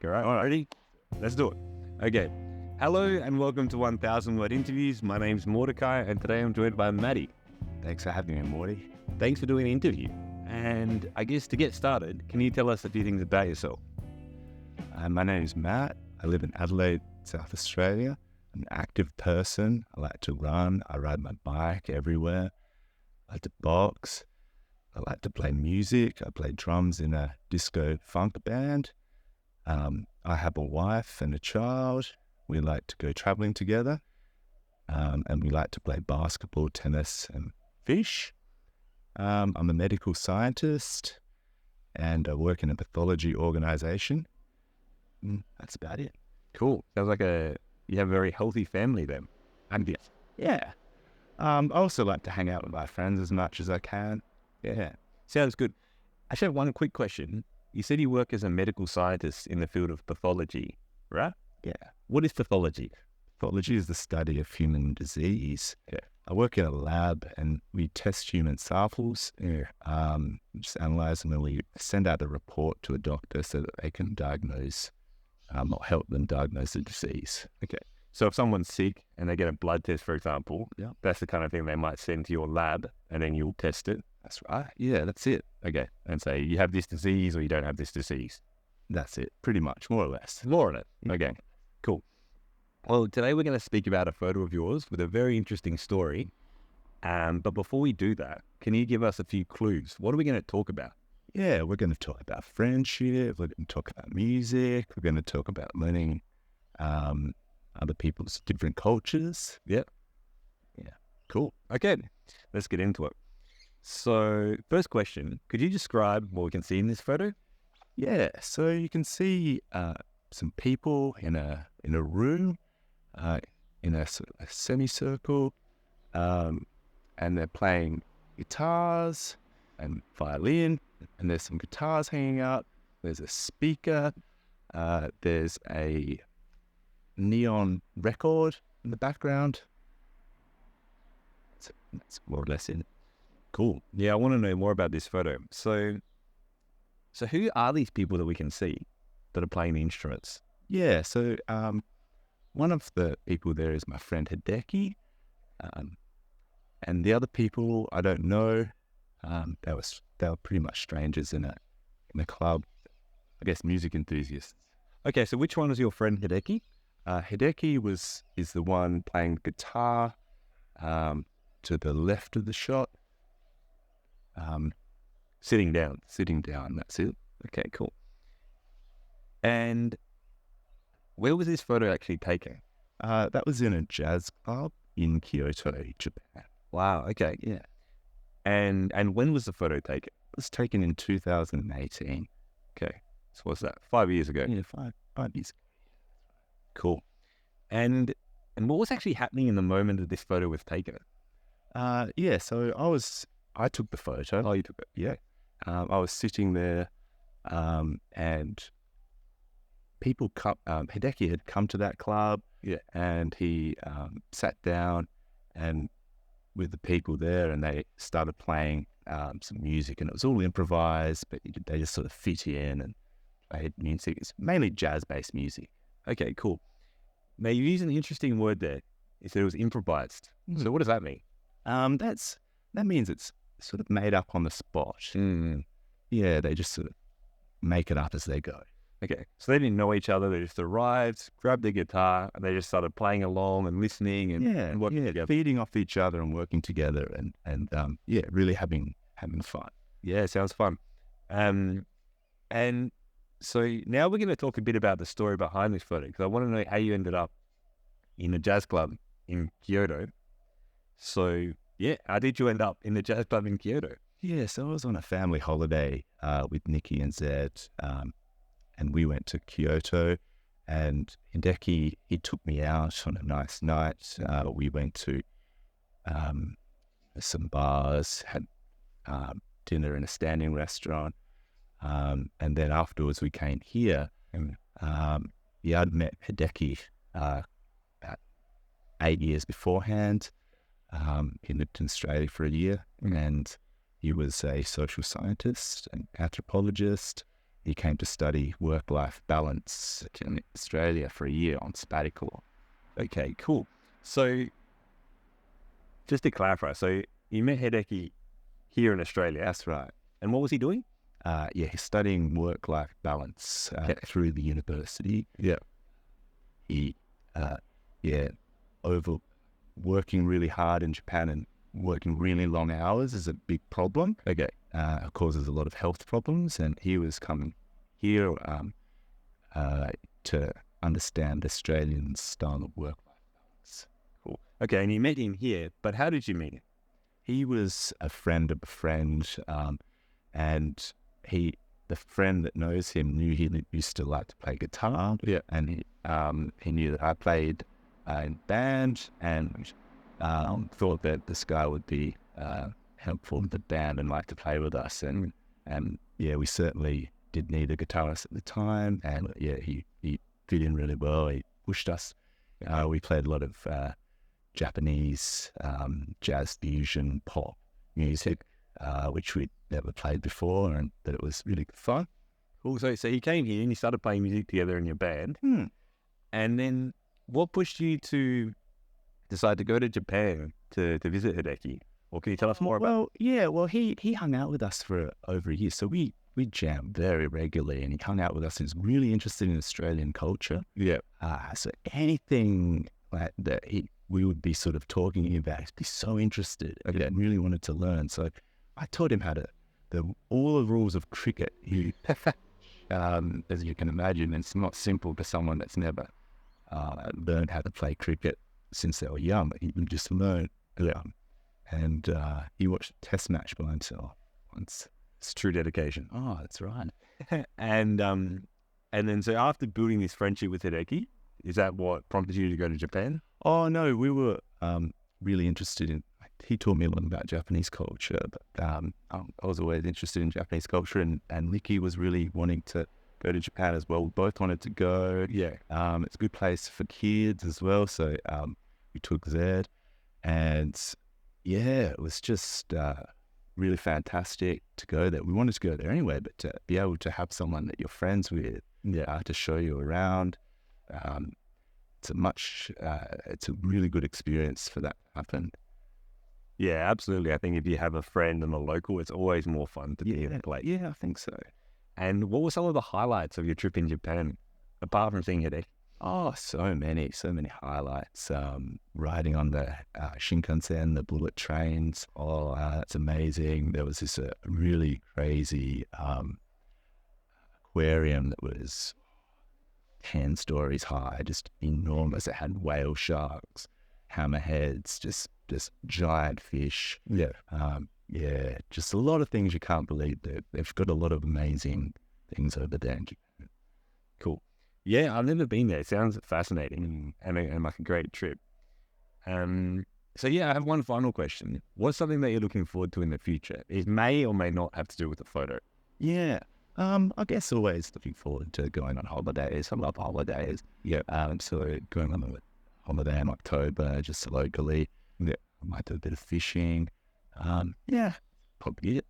All right, ready? Let's do it. Okay. Hello and welcome to 1000 Word Interviews. My name's Mordecai and today I'm joined by Matty. Thanks for having me, Morty. Thanks for doing the interview. And I guess to get started, can you tell us a few things about yourself? My name is Matt. I live in Adelaide, South Australia. I'm an active person. I like to run. I ride my bike everywhere. I like to box. I like to play music. I play drums in a disco funk band. I have a wife and a child. We like to go traveling together. And we like to play basketball, tennis, and fish. I'm a medical scientist and I work in a pathology organization. That's about it. Cool. Sounds like you have a very healthy family then. And Yeah. I also like to hang out with my friends as much as I can. yeah, sounds good. I actually have one quick question. You said you work as a medical scientist in the field of pathology, right? Yeah. What is pathology? Pathology is the study of human disease. Yeah. I work in a lab and we test human samples, just analyze them, and we send out a report to a doctor so that they can diagnose or help them diagnose the disease. Okay. So if someone's sick and they get a blood test, for example, Yeah. that's the kind of thing they might send to your lab and then you'll test it. That's right. Yeah, that's it. Okay. And say you have this disease or you don't have this disease. That's it. Pretty much, more or less. More on it. Yeah. Okay. Cool. Well, today we're going to speak about a photo of yours with a very interesting story. But before we do that, can you give us a few clues? What are we going to talk about? Yeah, we're going to talk about friendship. We're going to talk about music. We're going to talk about learning other people's different cultures. Yeah. Cool. Okay. Let's get into it. So first question, could you describe what we can see in this photo? Yeah, so you can see some people in a room, in a sort of a semicircle, and they're playing guitars and violin, and there's some guitars hanging out. There's a speaker. There's a neon record in the background. That's more or less it. Cool. Yeah, I want to know more about this photo. So who are these people that we can see that are playing the instruments? Yeah, so one of the people there is my friend Hideki, and the other people I don't know. They were pretty much strangers in a club. I guess music enthusiasts. Okay, so which one was your friend Hideki? Hideki is the one playing guitar to the left of the shot. Sitting down. That's it. Okay, cool. And where was this photo actually taken? That was in a jazz club in Kyoto, Japan. Wow, okay. Yeah. And when was the photo taken? It was taken in 2018. Okay. So what's that? 5 years ago? Yeah, five years ago. Cool. And what was actually happening in the moment that this photo was taken? Yeah, so I took the photo. Oh, you took it? Yeah. I was sitting there, and people Hideki had come to that club. Yeah. And he sat down and with the people there, and they started playing some music, and it was all improvised, but they just sort of fit in and played music. It's mainly jazz-based music. Okay, cool. Now you used an interesting word there. You said it was improvised. Mm. So what does that mean? That means it's sort of made up on the spot. Mm. Yeah, they just sort of make it up as they go. Okay, so they didn't know each other. They just arrived, grabbed their guitar, and they just started playing along and listening and working together. Feeding off each other and working together and really having fun. Yeah, sounds fun. And so now we're going to talk a bit about the story behind this photo, because I want to know how you ended up in a jazz club in Kyoto. So yeah, how did you end up in the jazz club in Kyoto? Yeah, so I was on a family holiday with Nikki and Zed, and we went to Kyoto, and Hideki, he took me out on a nice night. We went to some bars, had dinner in a standing restaurant, and then afterwards we came here. And I'd met Hideki about 8 years beforehand. He lived in Australia for a year, and he was a social scientist, an anthropologist, he came to study work-life balance in Australia for a year on sabbatical. Okay, cool. So just to clarify, so you met Hideki here in Australia. That's right. And what was he doing? He's studying work-life balance through the university. Yeah. He, over working really hard in Japan and working really long hours is a big problem. Okay. It causes a lot of health problems, and he was coming here to understand Australian style of work-life balance. Cool. Okay, and you met him here, but how did you meet him? He was a friend of a friend, and the friend that knows him knew he used to like to play guitar. Yeah. And he knew that I played in band, and thought that this guy would be helpful with the band and like to play with us. And yeah, we certainly did need a guitarist at the time, and yeah, he fit in really well. He pushed us. We played a lot of Japanese jazz fusion pop music, which we'd never played before, and that it was really fun. Cool. So he came here and you started playing music together in your band. And then what pushed you to decide to go to Japan to visit Hideki? Or can you tell us more about it? Well, he hung out with us for over a year, so we jammed very regularly, and he hung out with us. He's really interested in Australian culture. Yeah. So anything like that we would be sort of talking about, he'd be so interested and really wanted to learn. So I taught him how to all the rules of cricket. As you can imagine, it's not simple to someone that's never learned how to play cricket since they were young. He would just learn. And he watched a test match by himself once. It's true dedication. Oh, that's right. And then so after building this friendship with Hideki, is that what prompted you to go to Japan? Oh, no, we were really interested in, he taught me a lot about Japanese culture, but I was always interested in Japanese culture, and Licky was really wanting to go to Japan as well. We both wanted to go. Yeah. It's a good place for kids as well, so we took Zed, and yeah, it was just really fantastic to go there. We wanted to go there anyway, but to be able to have someone that you're friends with to show you around, it's a really good experience for that to happen. Yeah, absolutely. I think if you have a friend and a local, it's always more fun to be in a place. Yeah, I think so. And what were some of the highlights of your trip in Japan, apart from seeing Hideki? Oh, so many highlights. Riding on the Shinkansen, the bullet trains. Oh, that's amazing. There was this really crazy aquarium that was 10 stories high, just enormous. It had whale sharks, hammerheads, just giant fish. Yeah. Just a lot of things you can't believe. They've got a lot of amazing things over there in Japan. Cool. Yeah, I've never been there. It sounds fascinating and like a great trip. So yeah, I have one final question. What's something that you're looking forward to in the future? It may or may not have to do with the photo. Yeah. I guess always looking forward to going on holidays. I love holidays. Yeah. So going on a holiday in October, just locally. Yeah. I might do a bit of fishing. Yeah, probably it.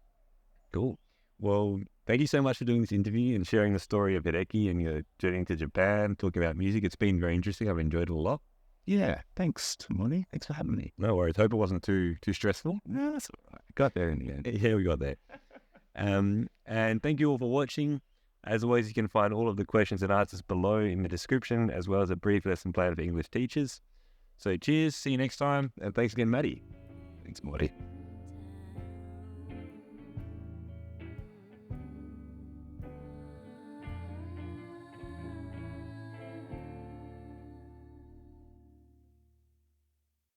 Cool. Well, thank you so much for doing this interview and sharing the story of Hideki and your journey to Japan, talking about music. It's been very interesting. I've enjoyed it a lot. Yeah, thanks, Monty. Thanks for having me. No worries. Hope it wasn't too stressful. No, that's all right. Got there in the end. Yeah, we got there. And thank you all for watching. As always, you can find all of the questions and answers below in the description, as well as a brief lesson plan for English teachers. So cheers, see you next time, and thanks again, Matty. Thanks, Monty.